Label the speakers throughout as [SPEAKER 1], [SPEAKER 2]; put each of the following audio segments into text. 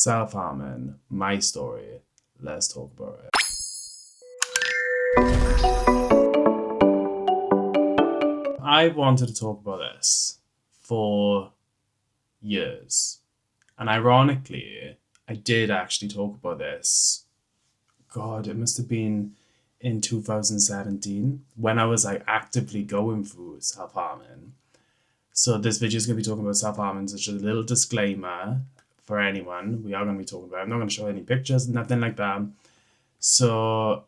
[SPEAKER 1] self-harming, my story. Let's talk about it. I've wanted to talk about this for years. And ironically, I did actually talk about this. God, it must have been in 2017 when I was like actively going through self-harming. So this video is going to be talking about self-harming. So just a little disclaimer for anyone. We are going to be talking about it. I'm not going to show any pictures, nothing like that. So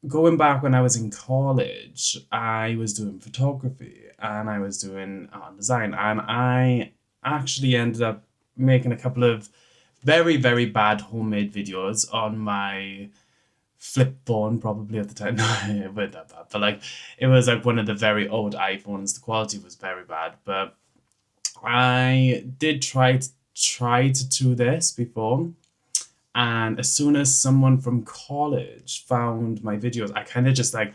[SPEAKER 1] going back when I was in college, I was doing photography and I was doing art design. And I actually ended up making a couple of very, very bad homemade videos on my flip phone, probably at the time. No, it wasn't that bad, but like it was like one of the very old iPhones. The quality was very bad, but I did try to do this before. And as soon as someone from college found my videos, I kind of just like,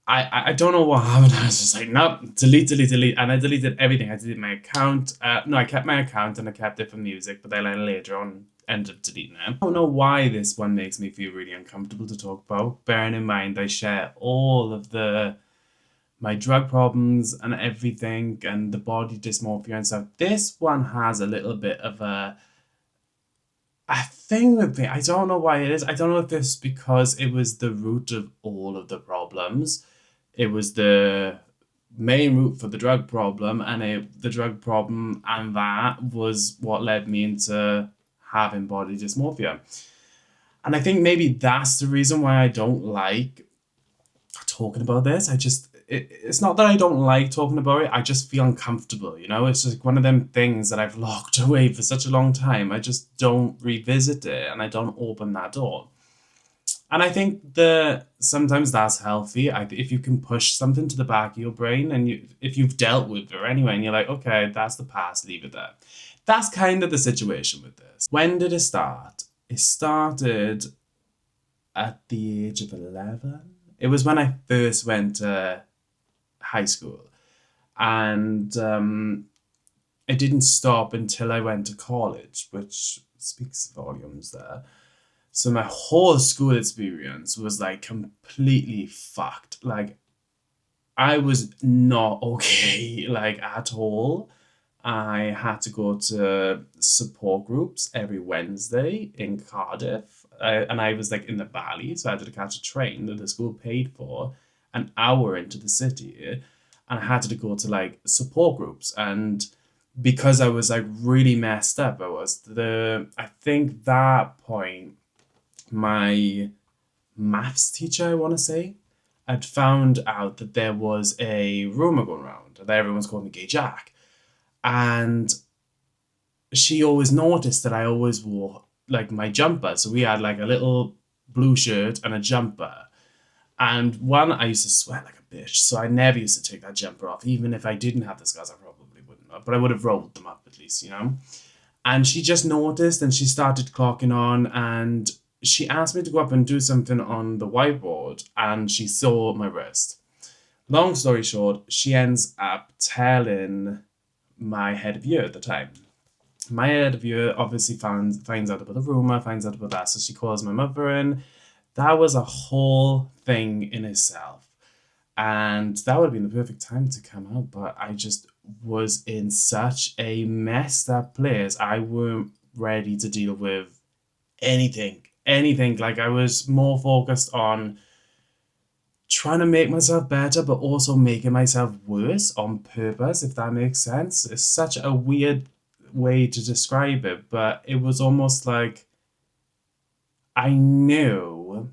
[SPEAKER 1] I don't know what happened. I was just like, nope, delete. And I deleted everything. I deleted my account. No, I kept my account and I kept it for music, but then I later on ended up deleting it. I don't know why this one makes me feel really uncomfortable to talk about. Bearing in mind, I share all of my drug problems and everything and the body dysmorphia and stuff. This one has a little bit of a thing with me. I don't know why it is. I don't know if it's because it was the root of all of the problems. It was the main root for the drug problem, and the drug problem and that was what led me into having body dysmorphia. And I think maybe that's the reason why I don't like talking about this. It's not that I don't like talking about it. I just feel uncomfortable, you know? It's just one of them things that I've locked away for such a long time. I just don't revisit it and I don't open that door. And I think that sometimes that's healthy. If you can push something to the back of your brain and if you've dealt with it anyway and you're like, okay, that's the past, leave it there. That's kind of the situation with this. When did it start? It started at the age of 11. It was when I first went to high school. And it didn't stop until I went to college, which speaks volumes there. So my whole school experience was like completely fucked. Like I was not okay, like at all. I had to go to support groups every Wednesday in Cardiff. And I was like in the valley, so I had to catch a train that the school paid for an hour into the city. And I had to go to like support groups. And because I was like really messed up, I think that point, my maths teacher, I want to say, had found out that there was a rumour going around that everyone's calling me Gay Jack. And she always noticed that I always wore like my jumper. So we had like a little blue shirt and a jumper. And one, I used to sweat like a bitch. So I never used to take that jumper off. Even if I didn't have the scars, I probably wouldn't have. But I would have rolled them up at least, you know. And she just noticed and she started clocking on. And she asked me to go up and do something on the whiteboard. And she saw my wrist. Long story short, she ends up telling my head of year at the time. My head of year obviously finds out about the rumour, finds out about that. So she calls my mother in. That was a whole thing in itself. And that would have been the perfect time to come out. But I just was in such a messed up place. I weren't ready to deal with anything. Like I was more focused on trying to make myself better, but also making myself worse on purpose, if that makes sense. It's such a weird way to describe it, but it was almost like I knew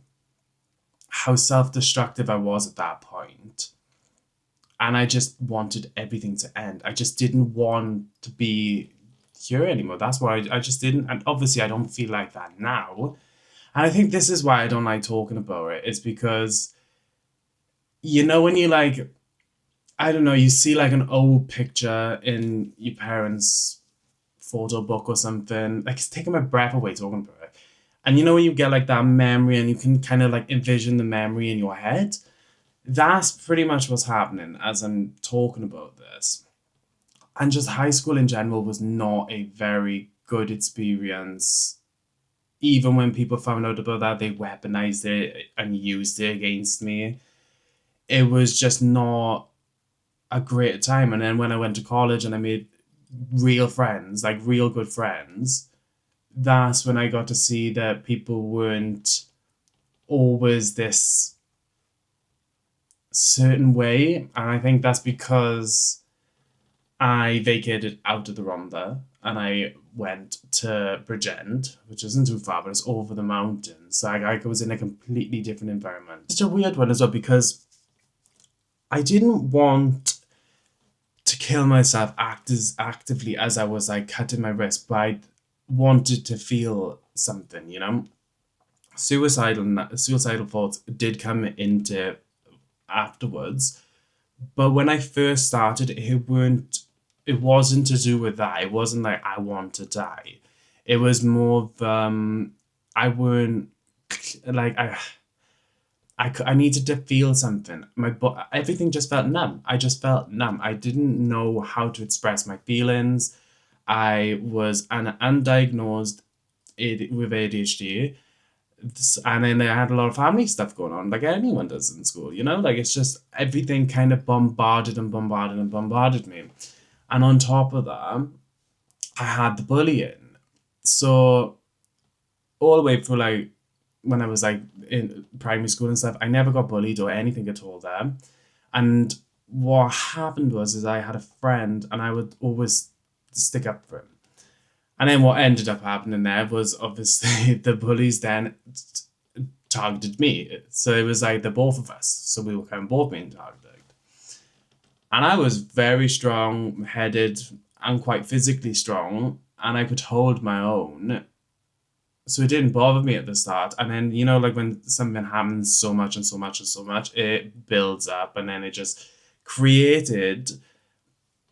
[SPEAKER 1] how self-destructive I was at that point. And I just wanted everything to end. I just didn't want to be here anymore. That's why I just didn't. And obviously I don't feel like that now. And I think this is why I don't like talking about it. It's because, you know, when you like, I don't know, you see like an old picture in your parents' photo book or something, like it's taking my breath away talking about it. And you know when you get like that memory and you can kind of like envision the memory in your head? That's pretty much what's happening as I'm talking about this. And just high school in general was not a very good experience. Even when people found out about that, they weaponized it and used it against me. It was just not a great time. And then when I went to college and I made real friends, like real good friends, that's when I got to see that people weren't always this certain way. And I think that's because I vacated out of the Rhondda and I went to Bridgend, which isn't too far, but it's over the mountains. So I was in a completely different environment. It's a weird one as well because I didn't want to kill myself actively as I was like cutting my wrist, but I wanted to feel something, you know? Suicidal thoughts did come into afterwards, but when I first started, it wasn't to do with that. It wasn't like I want to die. It was more of I weren't like I needed to feel something. Everything just felt numb. I just felt numb. I didn't know how to express my feelings. I was an undiagnosed with ADHD, and then I had a lot of family stuff going on, like anyone does in school. You know, like it's just everything kind of bombarded and bombarded and bombarded me. And on top of that, I had the bullying. So all the way through like when I was like in primary school and stuff, I never got bullied or anything at all there. And what happened was is I had a friend and I would always stick up for him. And then what ended up happening there was obviously the bullies then targeted me. So it was like the both of us. So we were kind of both being targeted. And I was very strong headed and quite physically strong, and I could hold my own. So it didn't bother me at the start. And then, you know, like when something happens so much and so much and so much, it builds up and then it just created.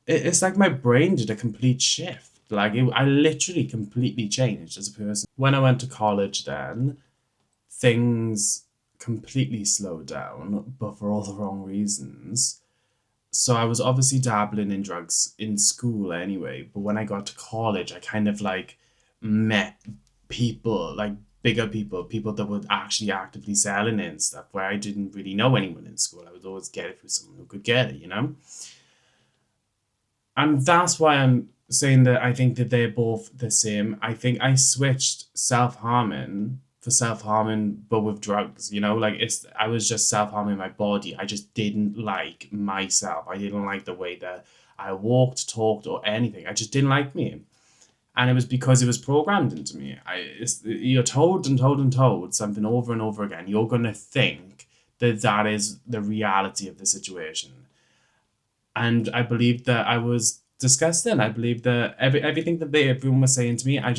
[SPEAKER 1] It's like my brain did a complete shift. Like I literally completely changed as a person. When I went to college, then things completely slowed down, but for all the wrong reasons. So I was obviously dabbling in drugs in school anyway, but when I got to college, I kind of like met people, like bigger people that were actually actively selling it and stuff, where I didn't really know anyone in school. I would always get it through someone who could get it, you know? And that's why I'm saying that I think that they're both the same. I think I switched self-harming for self-harming, but with drugs, you know, like I was just self-harming my body. I just didn't like myself. I didn't like the way that I walked, talked, or anything. I just didn't like me. And it was because it was programmed into me. You're told and told and told something over and over again. You're going to think that that is the reality of the situation. And I believed that I was disgusting. I believed that everything that everyone was saying to me, I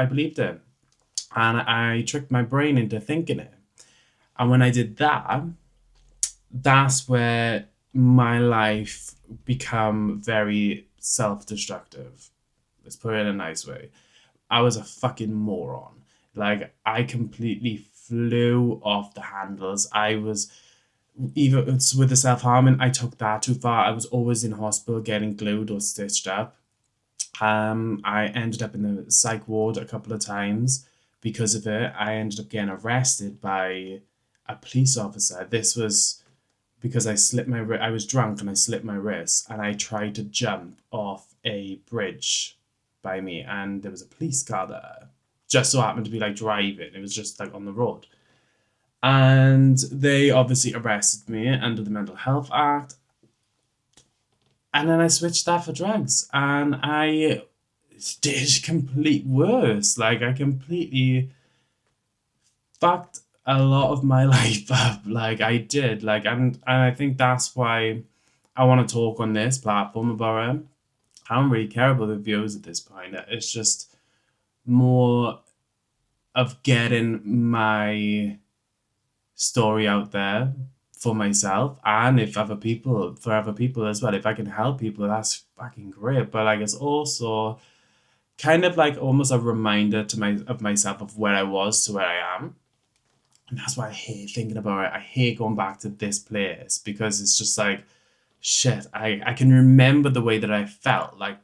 [SPEAKER 1] believed it. And I tricked my brain into thinking it. And when I did that, that's where my life became very self-destructive. Let's put it in a nice way. I was a fucking moron. Like, I completely flew off the handles. I was, even with the self-harming, I took that too far. I was always in hospital getting glued or stitched up. I ended up in the psych ward a couple of times because of it. I ended up getting arrested by a police officer. This was because I was drunk and I slipped my wrist and I tried to jump off a bridge by me, and there was a police car there. Just so happened to be like driving. It was just like on the road. And they obviously arrested me under the Mental Health Act. And then I switched that for drugs. And I did complete worse. Like I completely fucked a lot of my life up. Like I did. And I think that's why I want to talk on this platform about it. I don't really care about the views at this point. It's just more of getting my story out there for myself, and if for other people as well. If I can help people, that's fucking great. But like it's also kind of like almost a reminder of myself of where I was to where I am. And that's why I hate thinking about it. I hate going back to this place because it's just like shit. I can remember the way that I felt. Like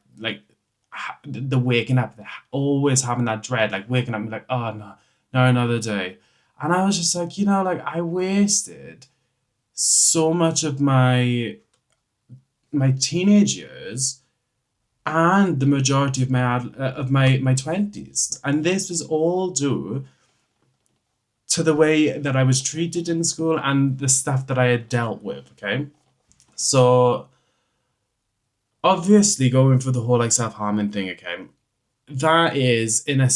[SPEAKER 1] the waking up, always having that dread, like waking up and be like, oh no, no, another day. And I was just like, like I wasted so much of my teenage years and the majority of my 20s. And this was all due to the way that I was treated in school and the stuff that I had dealt with, okay? So obviously going for the whole like self-harming thing, okay, that is in a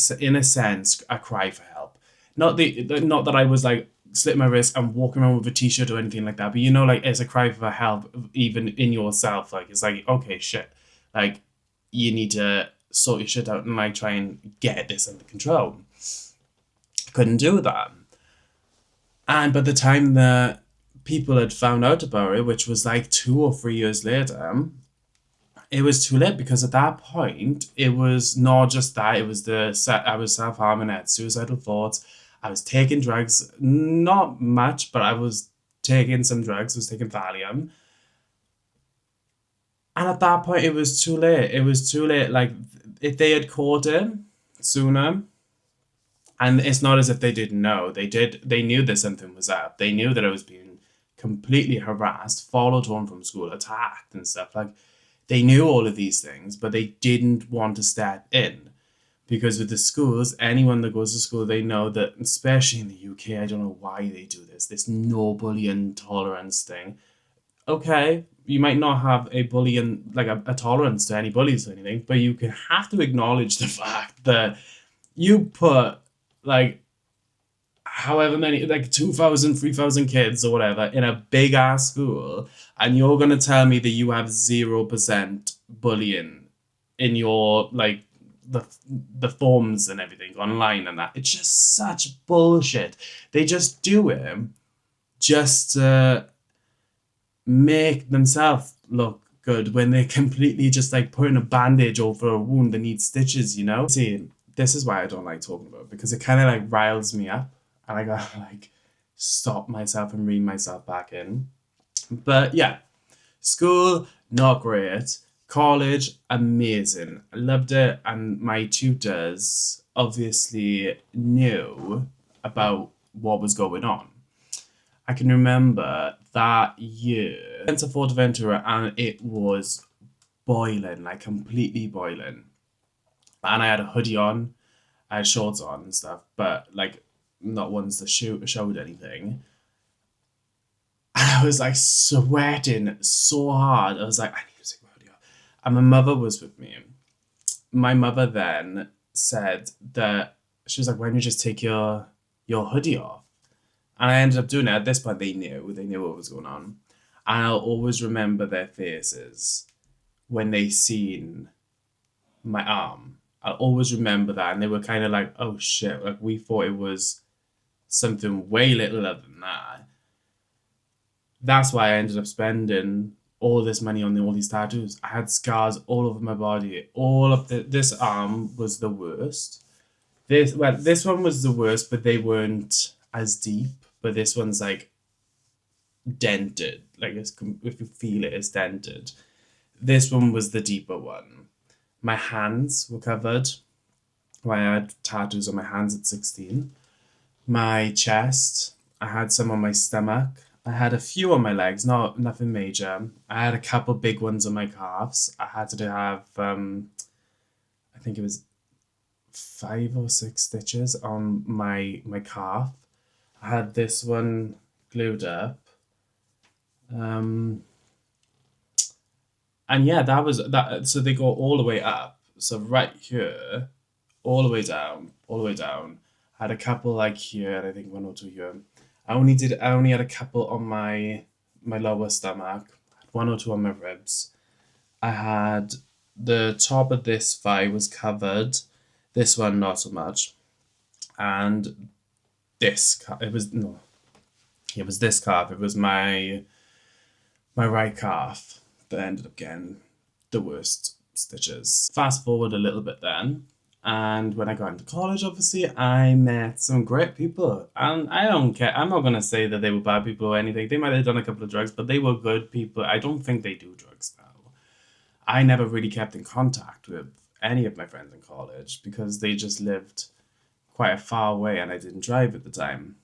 [SPEAKER 1] sense a cry for help. Not that I was like slit my wrist and walking around with a t-shirt or anything like that, but like it's a cry for help even in yourself. Like it's like, okay, shit, like you need to sort your shit out and like try and get this under control. Couldn't do that. And by the time that people had found out about it, which was like 2 or 3 years later, it was too late, because at that point it was not just that, it was I was self-harming, I had suicidal thoughts, I was taking drugs, not much, but I was taking some drugs, I was taking Valium. And at that point it was too late. It was too late. Like if they had caught him sooner, and it's not as if they didn't know. They knew that something was up. They knew that I was being completely harassed, followed home from school, attacked and stuff. Like they knew all of these things, but they didn't want to step in. Because with the schools, anyone that goes to school, they know that, especially in the UK, I don't know why they do this no bullying tolerance thing. Okay, you might not have a bullying, like a tolerance to any bullies or anything, but you can have to acknowledge the fact that you put like however many, like 2,000, 3,000 kids or whatever in a big ass school, and you're gonna tell me that you have 0% bullying in your like the forms and everything online and that. It's just such bullshit. They just do it just to make themselves look good when they're completely just like putting a bandage over a wound that needs stitches. See, this is why I don't like talking about it, because it kind of like riles me up and I gotta like stop myself and rein myself back in. But yeah, school, not great. College, amazing. I loved it. And my tutors obviously knew about what was going on. I can remember that year, I went to Forteventura and it was boiling, like completely boiling. And I had a hoodie on, I had shorts on and stuff, but like not ones that showed anything. And I was like sweating so hard. I was like, I need to take my hoodie off. And my mother was with me. My mother then said that she was like, why don't you just take your hoodie off? And I ended up doing it. At this point, they knew what was going on. And I'll always remember their faces when they seen my arm. I'll always remember that. And they were kind of like, oh shit, like we thought it was something way littler than that. That's why I ended up spending all this money on all these tattoos. I had scars all over my body. This arm was the worst. This one was the worst, but they weren't as deep. But this one's like dented. Like if you feel it, it's dented. This one was the deeper one. My hands were covered. I had tattoos on my hands at 16. My chest, I had some on my stomach. I had a few on my legs, nothing major. I had a couple big ones on my calves. I had to have, I think it was 5 or 6 stitches on my calf. I had this one glued up. And yeah, that was that. So they go all the way up. So right here, all the way down, all the way down. I had a couple like here, and I think 1 or 2 here. I only had a couple on my lower stomach, 1 or 2 on my ribs. I had the top of this thigh was covered, this one not so much, and it was this calf. It was my right calf that ended up getting the worst stitches. Fast forward a little bit then. And when I got into college, obviously, I met some great people. And I don't care. I'm not going to say that they were bad people or anything. They might have done a couple of drugs, but they were good people. I don't think they do drugs now. I never really kept in contact with any of my friends in college because they just lived quite a far away and I didn't drive at the time.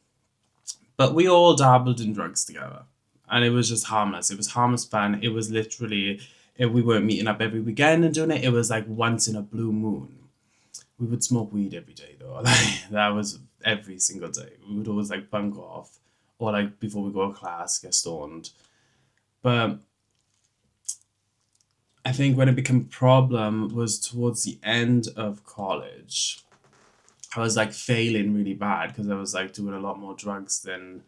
[SPEAKER 1] But we all dabbled in drugs together. And it was just harmless. It was harmless fun. It was literally, we weren't meeting up every weekend and doing it. It was like once in a blue moon. We would smoke weed every day though. Like, that was every single day. We would always like bunk off or like before we go to class, get stoned. But I think when it became a problem was towards the end of college. I was like failing really bad because I was like doing a lot more drugs than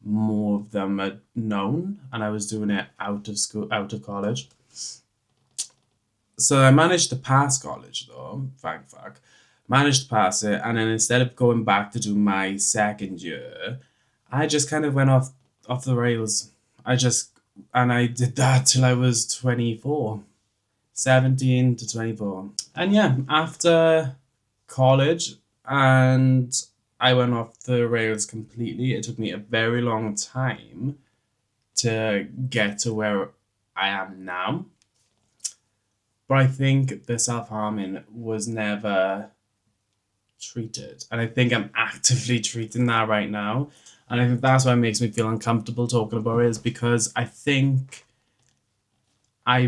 [SPEAKER 1] more of them had known, and I was doing it out of school, out of college. So I managed to pass college though, thank fuck. Managed to pass it, and then instead of going back to do my second year, I just kind of went off the rails. I just and I did that till I was 24, 17 to 24. And yeah, after college and I went off the rails completely. It took me a very long time to get to where I am now. But I think the self harming was never treated. And I think I'm actively treating that right now. And I think that's why it makes me feel uncomfortable talking about it, is because I think I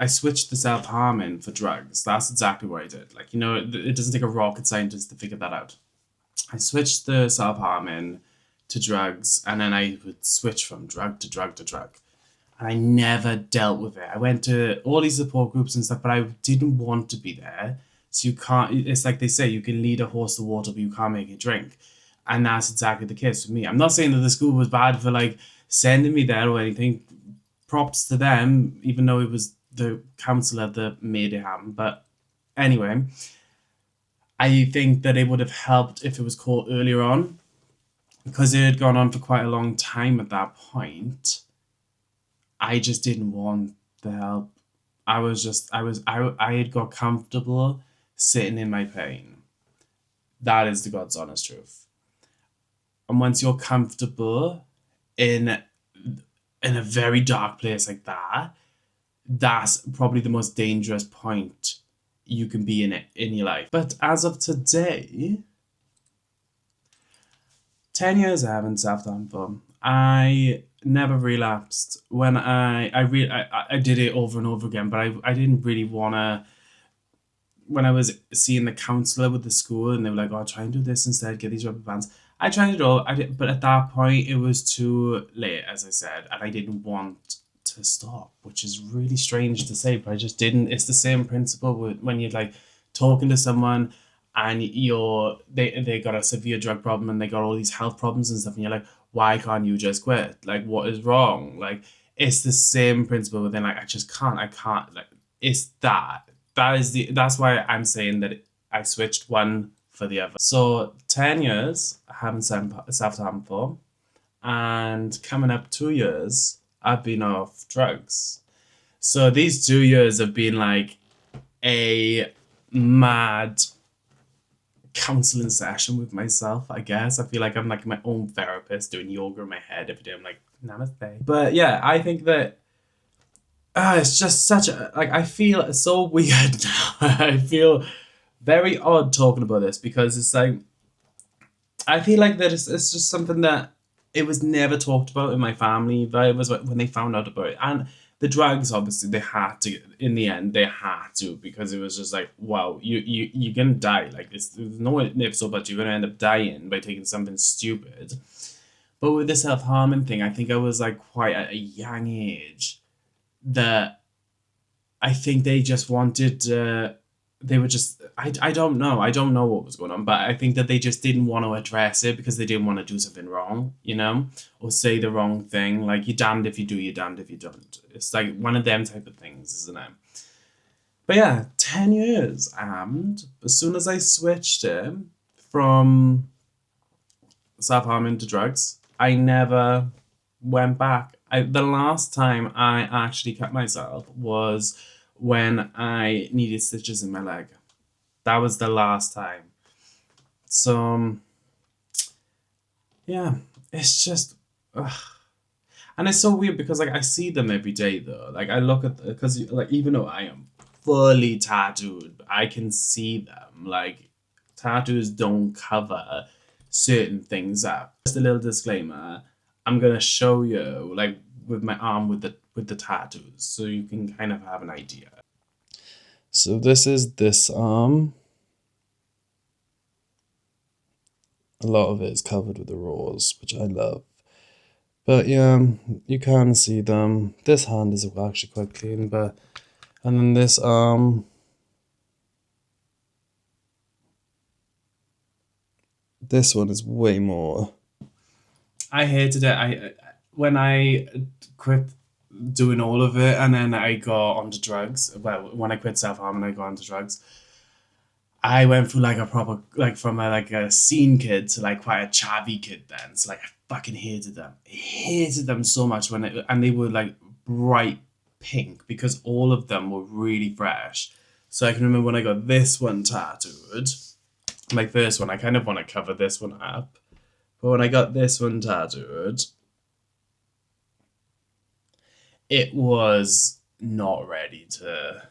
[SPEAKER 1] switched the self harming for drugs. That's exactly what I did. Like, it doesn't take a rocket scientist to figure that out. I switched the self harming to drugs, and then I would switch from drug to drug to drug. And I never dealt with it. I went to all these support groups and stuff, but I didn't want to be there. So you can't, it's like they say, you can lead a horse to water, but you can't make it drink. And that's exactly the case with me. I'm not saying that the school was bad for like sending me there or anything. Props to them, even though it was the counselor that made it happen. But anyway, I think that it would have helped if it was caught earlier on, because it had gone on for quite a long time at that point. I just didn't want the help. I had got comfortable sitting in my pain. That is the God's honest truth. And once you're comfortable in a very dark place like that, that's probably the most dangerous point you can be in your life. But as of today, 10 years I haven't self-harmed for. I never relapsed. When I did it over and over again, but I didn't really want to. When I was seeing the counselor with the school and they were like, oh, try and do this instead, get these rubber bands. I tried it all. I did, but at that point it was too late, as I said, and I didn't want to stop, which is really strange to say, but I just didn't. It's the same principle when you're like talking to someone and they got a severe drug problem and they got all these health problems and stuff, and you're like, why can't you just quit? Like, what is wrong? Like, it's the same principle, but then like I can't like it's that. That's why I'm saying that I switched one for the other. So 10 years I haven't self-harmed for, and coming up 2 years I've been off drugs. So these 2 years have been like a mad counseling session with myself, I guess. I feel like I'm like my own therapist doing yoga in my head every day. I'm like, namaste. But yeah, I think that it's just such a, like, I feel so weird now. I feel very odd talking about this because it's like, I feel like that it's just something that it was never talked about in my family. But it was when they found out about it. And the drugs, obviously, they had to, in the end, they had to, because it was just like, wow, you're going to die. Like, there's no ifs or buts. You're going to end up dying by taking something stupid. But with the self-harming thing, I think I was like quite at a young age that I think they just wanted, they were just, I don't know. I don't know what was going on, but I think that they just didn't want to address it because they didn't want to do something wrong, or say the wrong thing. Like, you're damned if you do, you're damned if you don't. It's like one of them type of things, isn't it? But yeah, 10 years. And as soon as I switched it from self-harming to drugs, I never went back. The last time I actually cut myself was when I needed stitches in my leg. That was the last time. So, yeah, it's just, ugh. And it's so weird because like I see them every day though. Like I look at, because like even though I am fully tattooed. I can see them. Like, tattoos don't cover certain things up. Just a little disclaimer. I'm gonna show you, like, with my arm with the tattoos, so you can kind of have an idea. So this is this arm. A lot of it is covered with the raws, which I love. But yeah, you can see them. This hand is actually quite clean, but and then this arm. This one is way more. I hated it. When I quit doing all of it, and then I got onto drugs. Well, when I quit self-harm and I got onto drugs, I went through like a proper, like, from a scene kid to like quite a chavvy kid then. So like I fucking hated them. I hated them so much and they were like bright pink because all of them were really fresh. So I can remember when I got this one tattooed, my first one, I kind of want to cover this one up. But when I got this one tattooed, it was not ready to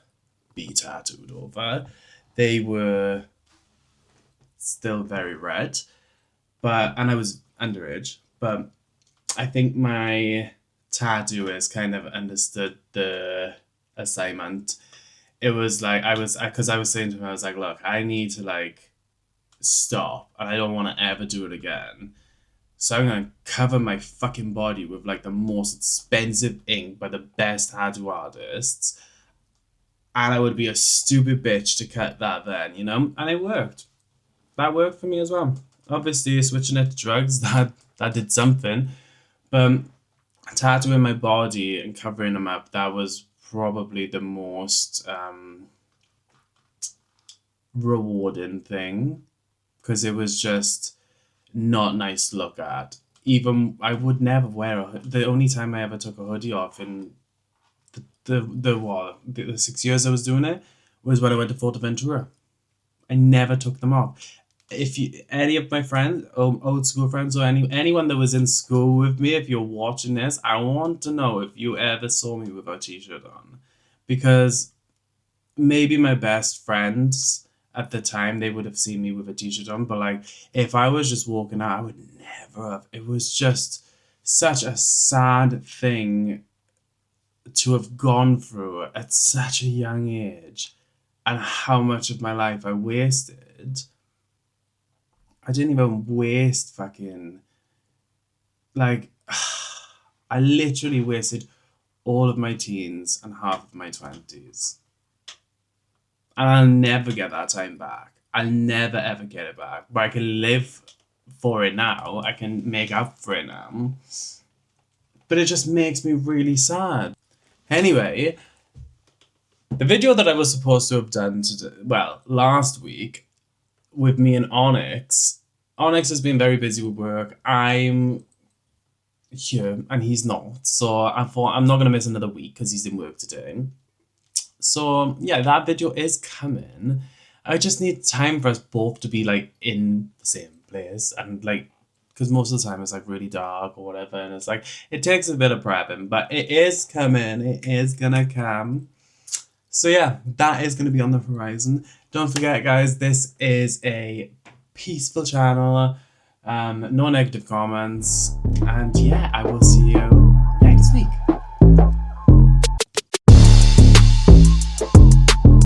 [SPEAKER 1] be tattooed over. They were still very red, and I was underage, but I think my tattooist kind of understood the assignment. It was like, because I was saying to him, I was like, look, I need to like stop and I don't want to ever do it again. So I'm going to cover my fucking body with like the most expensive ink by the best tattoo artists. And I would be a stupid bitch to cut that then, you know? And it worked. That worked for me as well. Obviously, switching it to drugs, that did something. But tattooing my body and covering them up, that was probably the most rewarding thing. Because it was just not nice to look at. Even, I would never wear a hoodie. The only time I ever took a hoodie off in the 6 years I was doing it was when I went to Fuerteventura. I never took them off. If any of my friends, old school friends, or anyone that was in school with me, if you're watching this, I want to know if you ever saw me with a t-shirt on, because maybe my best friends at the time, they would have seen me with a t-shirt on, but like if I was just walking out, I would never have. It was just such a sad thing to have gone through at such a young age, and how much of my life I wasted. I didn't even waste fucking, like, I literally wasted all of my teens and half of my 20s. And I'll never get that time back. I'll never ever get it back. But I can live for it now. I can make up for it now. But it just makes me really sad. Anyway, the video that I was supposed to have done today, well, last week, with me and Onyx has been very busy with work. I'm here and he's not. So I thought I'm not going to miss another week because he's in work today. So yeah, that video is coming. I just need time for us both to be like in the same place, and like, because most of the time it's like really dark or whatever, and it's like it takes a bit of prepping, but it is coming. It is gonna come. So yeah, that is gonna be on the horizon. Don't forget, guys, this is a peaceful channel. No negative comments, and yeah, I will see you next week.